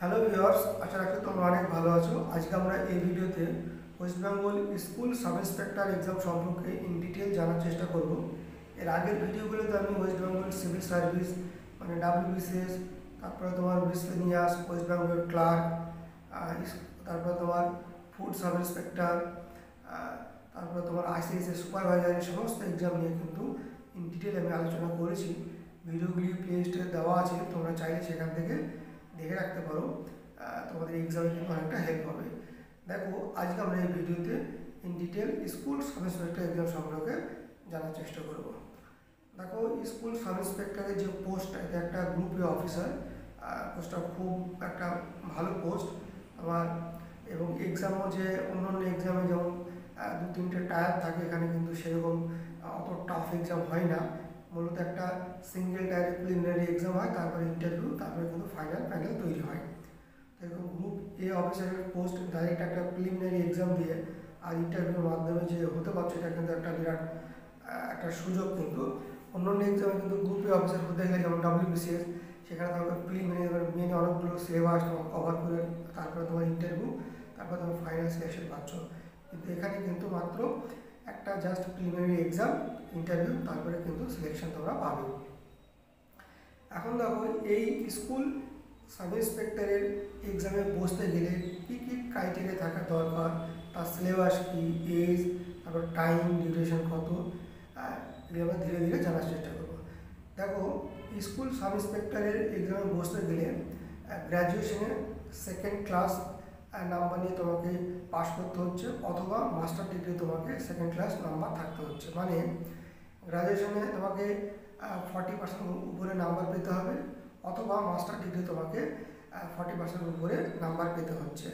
Hello viewers, আশা রাখি তোমরা অনেক ভালো আছো। আজকে আমরা এই ভিডিওতে West Bengal school sub inspector exam সম্পর্কে ইন ডিটেল জানার চেষ্টা করব। এর আগের ভিডিওগুলোতে আমি ওয়েস্ট বেঙ্গল সিভিল সার্ভিস মানে ডাব্লিউবিসিএস, তারপরে তোমার মিসলেনিয়াস, ওয়েস্ট বেঙ্গল ক্লার্ক, তারপরে তোমার ফুড সাব ইন্সপেক্টর, তারপরে তোমার আইসিএসএস সুপারভাইজার, এই সমস্ত এক্সাম নিয়ে কিন্তু ইন ডিটেল আমি আলোচনা করেছি। ভিডিওগুলি প্লে লিস্টে দেওয়া আছে, তোমরা চাইলে সেখান থেকে দেখে রাখতে পারো। তোমাদের এক্সামে কিন্তু অনেকটা হেল্প হবে। দেখো, আজকে আমরা এই ভিডিওতে in detail school sub inspector exam সম্পর্কে জানার চেষ্টা করব। দেখো, স্কুল সাব ইন্সপেক্টরের যে পোস্টটা, এটা একটা গ্রুপ এ অফিসার। পোস্টটা খুব একটা ভালো পোস্ট আমার। এবং এক্সামও যে অন্যান্য এক্সামে যেমন দু তিনটে টায়ার থাকে, এখানে কিন্তু সেরকম অত টাফ এক্সাম হয় না। মূলত একটা সিঙ্গেল টায়ারের প্রিলিমিনারি এক্সাম হয়, তারপরে ইন্টারভিউ, তারপরে কিন্তু প্যানেল তৈরি হয়। তো এরকম গ্রুপ এ অফিসারের পোস্ট ডাইরেক্ট একটা প্রিলিমিনারি এক্সাম দিয়ে আর ইন্টারভিউর মাধ্যমে যে হতে পারছে, এটা কিন্তু একটা বিরাট একটা সুযোগ। কিন্তু অন্যান্য এক্সামে কিন্তু গ্রুপ এ অফিসার হতে গেলে, যেমন ডাব্লিউবিসিএস, সেখানে তোমাকে প্রিলিমিনারি মেন অনেকগুলো সিলেবাস কভার করে তারপরে তোমার ইন্টারভিউ, তারপরে তোমার ফাইনাল সিলেকশন পাচ্ছ। কিন্তু এখানে কিন্তু মাত্র একটা জাস্ট প্রিলিমিনারি এক্সাম, ইন্টারভিউ, তারপরে কিন্তু সিলেকশন তোমরা পাবে। এখন দেখো, এই স্কুল সাব ইন্সপেক্টরের এক্সামে বসতে গেলে কী কী ক্রাইটেরিয়া থাকা দরকার, তার সিলেবাস কী, এজ, তারপর টাইম ডিউরেশন কত, এগুলো আমরা ধীরে ধীরে জানার চেষ্টা করবো। দেখো, স্কুল সাব ইন্সপেক্টরের এক্সামে বসতে গেলে গ্র্যাজুয়েশনে সেকেন্ড ক্লাস নাম্বার নিয়ে তোমাকে পাস করতে হচ্ছে, অথবা মাস্টার ডিগ্রি তোমাকে সেকেন্ড ক্লাস নাম্বার থাকতে হচ্ছে। মানে গ্র্যাজুয়েশনে তোমাকে 40% উপরে নাম্বার পেতে হবে, অথবা মাস্টার ডিগ্রি তোমাকে 40% উপরে নাম্বার পেতে হচ্ছে।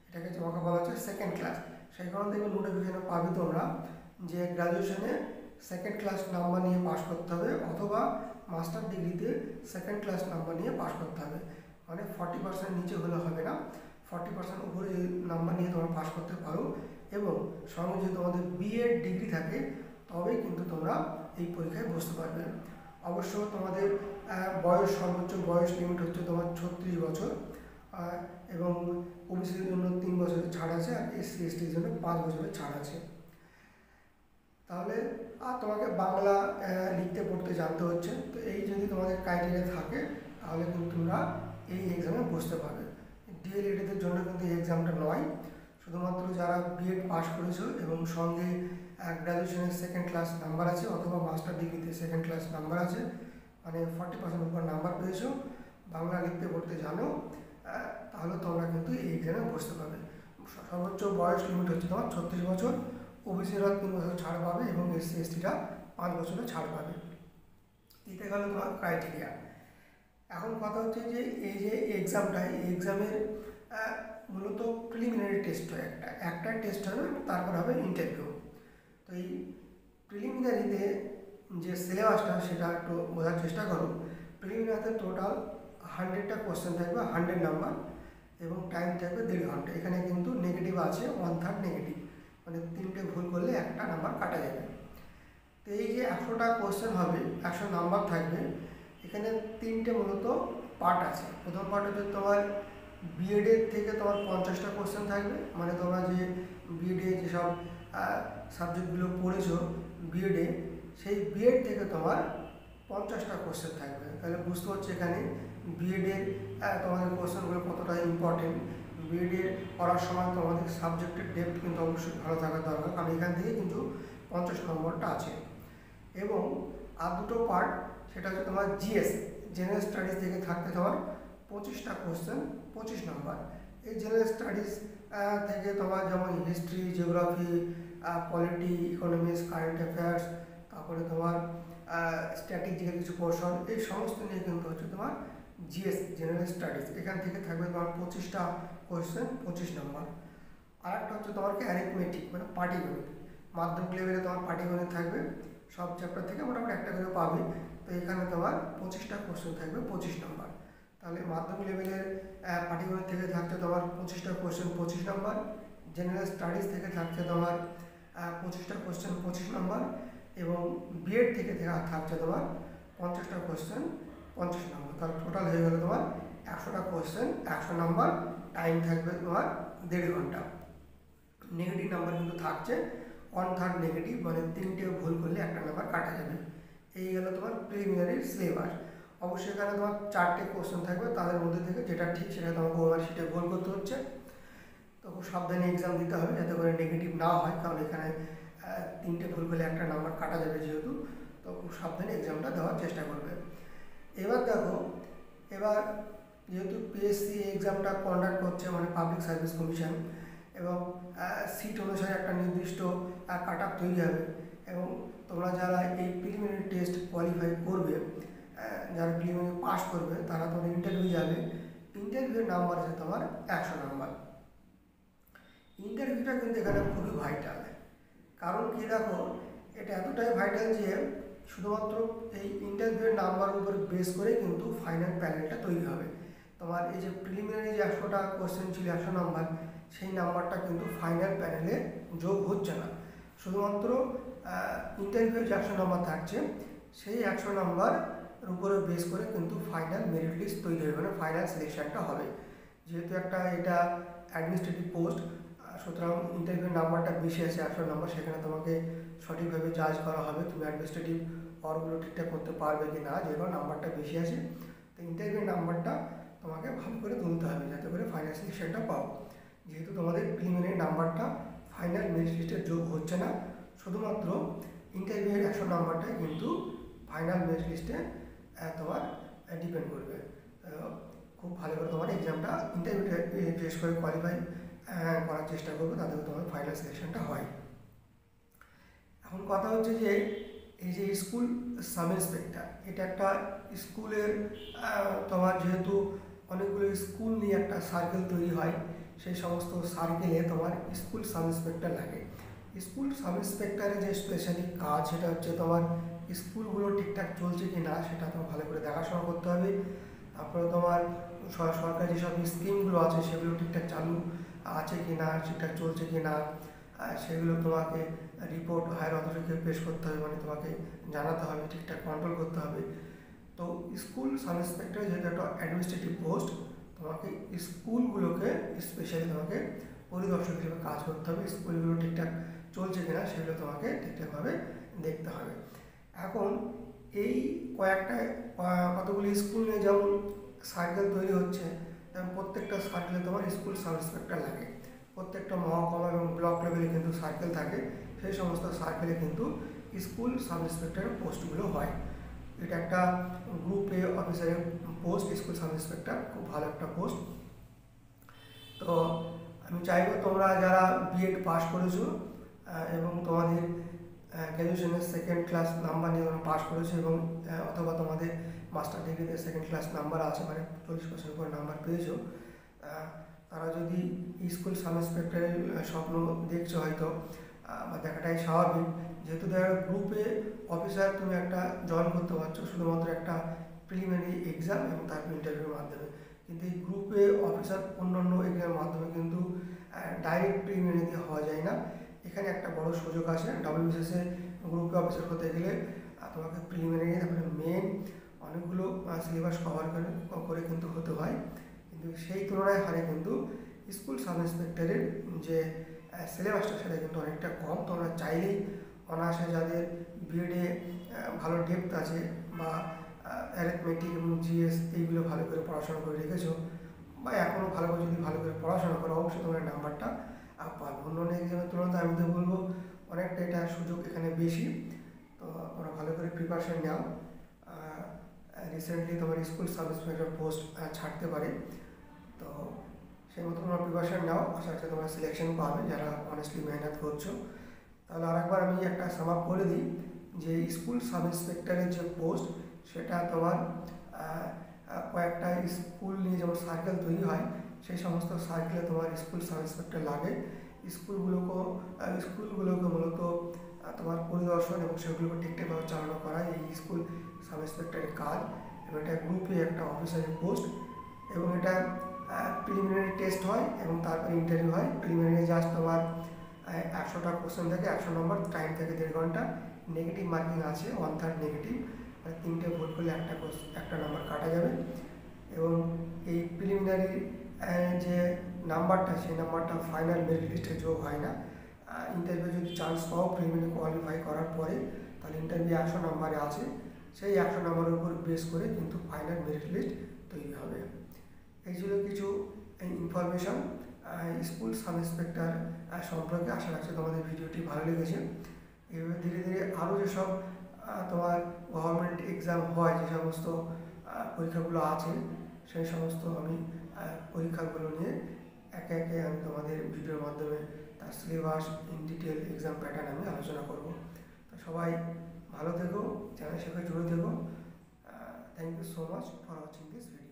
এটাকে তোমাকে বলা হচ্ছে সেকেন্ড ক্লাস। সেই কারণে দেখবে নোটিফিকেশনে পাবে তোমরা যে গ্র্যাজুয়েশনে সেকেন্ড ক্লাস নাম্বার নিয়ে পাস করতে হবে, অথবা মাস্টার ডিগ্রিতে সেকেন্ড ক্লাস নাম্বার নিয়ে পাস করতে হবে। মানে 40% নিচে হলে হবে না, 40% উপরে নাম্বার নিয়ে তোমরা পাস করতে পারো। এবং সঙ্গে যদি তোমাদের বিএড ডিগ্রি থাকে, তবেই কিন্তু তোমরা এই পরীক্ষায় বসতে পারবে। অবশ্য তোমাদের সর্বোচ্চ বয়স লিমিট হচ্ছে তোমার 36 বছর, এবং ওবিসির জন্য 3 বছরের ছাড় আছে, আর এসসি এসটির জন্য 5 বছরের ছাড় আছে। তাহলে আর তোমাকে বাংলা লিখতে পড়তে জানতে হচ্ছে। তো এই যদি তোমাদের ক্রাইটেরিয়া থাকে, তাহলে কিন্তু তোমরা এই এক্সামে বসতে পারবে। ডিএলএডের জন্য কিন্তু এই এক্সামটা নয়, শুধুমাত্র যারা বিএড পাস করেছো এবং সঙ্গে গ্র্যাজুয়েশনের সেকেন্ড ক্লাস নাম্বার আছে, অথবা মাস্টার ডিগ্রিতে সেকেন্ড ক্লাস নাম্বার আছে, মানে 40% উপর নাম্বার পেয়েছো, বাংলা লিখতে পড়তে জানো, তাহলে তোমরা কিন্তু এই এক্সামে বসতে পারবে। সর্বোচ্চ বয়স লিমিট হচ্ছে তোমার 36 বছর, ওবিসিরা 3 বছর ছাড় পাবে, এবং এসসি এসটিরা 5 বছরের ছাড় পাবে। এটা গেল তোমার ক্রাইটেরিয়া। এখন কথা হচ্ছে যে এই যে এক্সামটা, এই এক্সামের মূলত প্রিলিমিনারি টেস্ট হয়, একটা টেস্ট হবে, তারপর হবে ইন্টারভিউ। তো এই প্রিলিমিনারিতে যে সিলেবাসটা, সেটা একটু বোঝার চেষ্টা করো। প্রিলিমিনারিতে টোটাল 100টা কোশ্চেন থাকবে, 100 নাম্বার, এবং টাইম থাকবে 1.5 ঘন্টা। এখানে কিন্তু নেগেটিভ আছে, 1/3 নেগেটিভ, মানে 3টে ভুল করলে একটা নাম্বার কাটা যাবে। তো এই যে 100টা কোশ্চেন হবে, 100 নাম্বার থাকবে, এখানে 3টে মূলত পার্ট আছে। প্রথম পার্ট হচ্ছে তোমার বিএডের থেকে তোমার 50টা কোশ্চেন থাকবে, মানে তোমরা যে বিএডে যেসব সাবজেক্টগুলো পড়েছো বিএডে, সেই বিএড থেকে তোমার 50টা কোশ্চেন থাকবে। তাহলে বুঝতে হচ্ছে এখানে বিএডের তোমাদের কোশ্চেনগুলো কতটা ইম্পর্টেন্ট। বিএডের পড়ার সময় তোমাদের সাবজেক্টের ডেপথ কিন্তু অবশ্যই ভালো থাকা দরকার, কারণ এখান থেকে কিন্তু 50 নম্বরটা আছে। এবং আর দুটো পার্ট, সেটা হচ্ছে তোমার জিএস, জেনারেল স্টাডিজ থেকে থাকতে তোমার 25টা কোশ্চেন, 25 নম্বর। এই জেনারেল স্টাডিজ থেকে তোমার যেমন history, geography, polity, economics, current affairs, তারপরে তোমার স্ট্র্যাটেজিক্যাল কিছু পোর্শন, এই সমস্ত নিয়ে কিন্তু হচ্ছে তোমার জিএস, জেনারেল স্টাডিজ। এখান থেকে থাকবে তোমার 25টা কোশ্চেন, 25 নম্বর। আর একটা হচ্ছে তোমার অ্যারিথমেটিক, মানে পাটিগণিত। মাধ্যমিক লেভেলে তোমার পাটিগণিত থাকবে, সব চ্যাপ্টার থেকে মোটামুটি একটা করে পাবে। তো এখানে তোমার 25টা কোশ্চেন থাকবে, 25 নম্বর। তাহলে মাধ্যমিক লেভেলের পাটিগণিত থেকে থাকছে তোমার 25টা কোশ্চেন, 25 নম্বর। জেনারেল স্টাডিজ থেকে থাকছে তোমার 25টা কোশ্চেন, 25 নম্বর। এবং বিএড থেকে থাকছে তোমার 50টা কোশ্চেন, 50 নম্বর। তাহলে টোটাল হয়ে গেল তোমার 100টা কোশ্চেন, 100 নাম্বার, টাইম থাকবে তোমার 1.5 ঘন্টা। নেগেটিভ নাম্বার কিন্তু থাকছে 1/3 নেগেটিভ, মানে 3টে ভুল করলে একটা নাম্বার কাটা যাবে। এই গেল তোমার প্রিলিমিনারি সিলেবাস। অবশ্যই এখানে তোমার 4টে কোশ্চেন থাকবে, তাদের মধ্যে থেকে যেটা ঠিক সেটা তোমাকে ওভার শিটে গোল করতে হচ্ছে। তো খুব সাবধানে এক্সাম দিতে হবে যাতে করে নেগেটিভ না হয়, কারণ এখানে 3টে ভুল করলে একটা নাম্বার কাটা যাবে যেহেতু। তো খুব সাবধানে এক্সামটা দেওয়ার চেষ্টা করবে। এবার দেখো, এবার যেহেতু পিএসসি এক্সামটা কন্ডাক্ট করছে, মানে পাবলিক সার্ভিস কমিশন, এবং সিট অনুসারে একটা নির্দিষ্ট কাট অফ তৈরি হবে, এবং তোমরা যারা এই প্রিলিমিনারি টেস্ট কোয়ালিফাই করবে, যারা প্রিলিমিনারি পাস করবে, তারা তোমার ইন্টারভিউ যাবে। ইন্টারভিউর নাম্বার আছে তোমার 100 নাম্বার। ইন্টারভিউটা কিন্তু এখানে খুবই ভাইটাল। কারণ কি দেখো, এটা এতটাই ভাইটাল যে শুধুমাত্র এই ইন্টারভিউয়ের নাম্বার উপর বেস করে কিন্তু ফাইনাল প্যানেলটা তৈরি হবে। তোমার এই যে প্রিলিমিনারি যে 100টা কোশ্চেন ছিল 100 নাম্বার, সেই নাম্বারটা কিন্তু ফাইনাল প্যানেলে যোগ হচ্ছে না। শুধুমাত্র ইন্টারভিউ যে 100 নাম্বার থাকছে, সেই 100 নাম্বার উপরে বেস করে কিন্তু ফাইনাল মেরিট লিস্ট তৈরি হবে, মানে ফাইনাল সিলেকশনটা হবে। যেহেতু এটা অ্যাডমিনিস্ট্রেটিভ পোস্ট, সুতরাং ইন্টারভিউর নাম্বারটা বেশি আছে 100 নাম্বার, সেখানে তোমাকে সঠিকভাবে জাজ করা হবে তুমি অ্যাডমিনিস্ট্রেটিভ ওয়ার্কগুলো ঠিকঠাক করতে পারবে কি না, যেহেতু নাম্বারটা বেশি আছে। তো ইন্টারভিউর নাম্বারটা তোমাকে ভালো করে তুলতে হবে যাতে করে ফাইনাল সিলেকশনটা পাও। যেহেতু তোমাদের প্রিলিমিনারি নাম্বারটা ফাইনাল মেরিট লিস্টে যোগ হচ্ছে না, শুধুমাত্র ইন্টারভিউয়ের 100 নাম্বারটাই কিন্তু ফাইনাল মেরিট লিস্টে তোমার ডিপেন্ড করবে। খুব ভালো করে তোমার এক্সামটা ইন্টারভিউটা ফেস করে কোয়ালিফাই করার চেষ্টা করবে, তাতে তোমার ফাইনাল সিলেকশনটা হয়। এখন কথা হচ্ছে যে এই যে স্কুল সাব ইন্সপেক্টর, এটা একটা স্কুলের তোমার যেহেতু অনেকগুলো স্কুল নিয়ে একটা সার্কেল তৈরি হয়, সেই সমস্ত সার্কেলে তোমার স্কুল সাব ইন্সপেক্টর লাগে। স্কুল সাব ইন্সপেক্টরের যে স্পেশালি কাজ, সেটা হচ্ছে তোমার স্কুলগুলো ঠিকঠাক চলছে কি না সেটা তোমার ভালো করে দেখাশোনা করতে হবে। তারপরে তোমার সরকারি যেসব স্কিমগুলো আছে সেগুলো ঠিকঠাক চালু আছে কি না, ঠিকঠাক চলছে কি না, সেগুলো তোমাকে রিপোর্ট হায়ার অথরিটিকে পেশ করতে হবে, মানে তোমাকে জানাতে হবে, ঠিকঠাক কন্ট্রোল করতে হবে। তো স্কুল সাব ইন্সপেক্টর যেহেতু একটা অ্যাডমিনিস্ট্রেটিভ পোস্ট, তোমাকে স্কুলগুলোকে স্পেশালি তোমাকে পরিদর্শক হিসেবে কাজ করতে হবে। স্কুলগুলো ঠিকঠাক চলছে কিনা সেগুলো তোমাকে ঠিকঠাকভাবে দেখতে হবে। এখন এই কতগুলি স্কুল নিয়ে যেমন সার্কেল তৈরি হচ্ছে, তেমন প্রত্যেকটা সার্কেলে তোমার স্কুল সাব ইন্সপেক্টর লাগে। প্রত্যেকটা মহকুমা এবং ব্লক লেভেলে কিন্তু সার্কেল থাকে, সেই সমস্ত সার্কেলে কিন্তু স্কুল সাব ইন্সপেক্টরের পোস্টগুলো হয়। এটা একটা গ্রুপ এ অফিসারের পোস্ট, স্কুল সাব ইন্সপেক্টর, খুব ভালো একটা পোস্ট। তো আমি চাইবো তোমরা যারা বিএড পাস করেছো এবং তোমাদের গ্র্যাজুয়েশনের সেকেন্ড ক্লাস নাম্বার নিয়ে তোমরা পাস করেছো, এবং অথবা তোমাদের মাস্টার ডিগ্রিতে সেকেন্ড ক্লাস নাম্বার আছে, মানে 40% উপর নাম্বার পেয়েছো, তারা যদি স্কুল সাব ইন্সপেক্টরের স্বপ্ন দেখছো হয়তো, বা দেখাটাই স্বাভাবিক, যেহেতু দেখা গ্রুপে অফিসার তুমি একটা জয়েন করতে পারছো শুধুমাত্র একটা প্রিলিমিনারি এক্সাম এবং তারপর ইন্টারভিউর মাধ্যমে। কিন্তু এই গ্রুপে অফিসার অন্যান্য এক্সামের মাধ্যমে কিন্তু ডাইরেক্ট প্রিলিমিনারিতে হওয়া যায় না। এখানে একটা বড় সুযোগ আছে, WBCS গ্রুপে অফিসার হতে গেলে তোমাকে প্রিলিমিনারি তারপরে মেন অনেকগুলো সিলেবাস কভার করে কিন্তু হতে হয়। কিন্তু সেই তুলনায় হারে কিন্তু স্কুল সাব ইন্সপেক্টরের যে সিলেবাসটা সেটা কিন্তু অনেকটা কম। তোমরা চাইলেই অনায়াসে যাদের বিএডে ভালো ডেপথ আছে বা অ্যারিথমেটিক এবং জিএস এইগুলো ভালো করে পড়াশোনা করে রেখেছো, বা এখনও ভালো করে যদি ভালো করে পড়াশোনা করো, অবশ্যই তোমার নাম্বারটা পাবে। অন্য এক্সামের তুলনায় আমি তো বলবো অনেকটা এটা সুযোগ এখানে বেশি। তো তোমরা ভালো করে প্রিপারেশন নাও। রিসেন্টলি তোমার স্কুল সাব ইন্সপেক্টর পোস্ট ছাড়তে পারে, তো সেই মতো তোমরা প্রিপারেশন নাও। আশা করছি তোমরা সিলেকশন পাবে যারা অনেস্টলি মেহনত করছো। তাহলে আরেকবার আমি একটা সাম আপ করে দিই যে স্কুল সাব ইন্সপেক্টরের যে পোস্ট, সেটা তোমার কয়েকটা স্কুল নিয়ে যেমন সার্কেল তৈরি হয়, সেই সমস্ত সার্কেলে তোমার স্কুল সাব ইন্সপেক্টর লাগে। স্কুলগুলোকে মূলত তোমার পরিদর্শন এবং সেগুলোকে ঠিকঠাকভাবে চালনা করা এই স্কুল সাব ইন্সপেক্টরের কাজ। এবং এটা গ্রুপে একটা অফিসারের পোস্ট, এবং এটা প্রিলিমিনারি টেস্ট হয় এবং তারপরে ইন্টারভিউ হয়। প্রিলিমিনারি জাস্ট তোমার 100টা কোশ্চেন থাকে, 100 নম্বর, টাইম থাকে 1.5 ঘন্টা। নেগেটিভ মার্কিং আছে 1/3 নেগেটিভ, 3টে ভুল করলে একটা নাম্বার কাটা যাবে। এবং এই প্রিলিমিনারি যে নাম্বারটা সেই নাম্বারটা ফাইনাল মেরিট লিস্টে যোগ হয় না। ইন্টারভিউ যদি চান্স পাও প্রিলিমিনারি কোয়ালিফাই করার পরে, তাহলে ইন্টারভিউ 100 নম্বরে আছে, সেই 100 নম্বরের উপর বেস করে কিন্তু ফাইনাল মেরিট লিস্ট তৈরি হবে। এই ছিল কিছু ইনফরমেশন স্কুল সাব ইন্সপেক্টর সম্পর্কে। আশা রাখছি তোমাদের ভিডিওটি ভালো লেগেছে। এইভাবে ধীরে ধীরে আরও যেসব তোমার গভর্নমেন্ট এক্সাম হয়, যে সমস্ত পরীক্ষাগুলো আছে, সেই সমস্ত আমি পরীক্ষাগুলো নিয়ে একে একে আমি তোমাদের ভিডিওর মাধ্যমে তার syllabus in detail exam pattern আমি আলোচনা করব। তো সবাই ভালো থেকো, চ্যানেলের সাথে জুড়ে থেকো। Thank you so much for watching this video.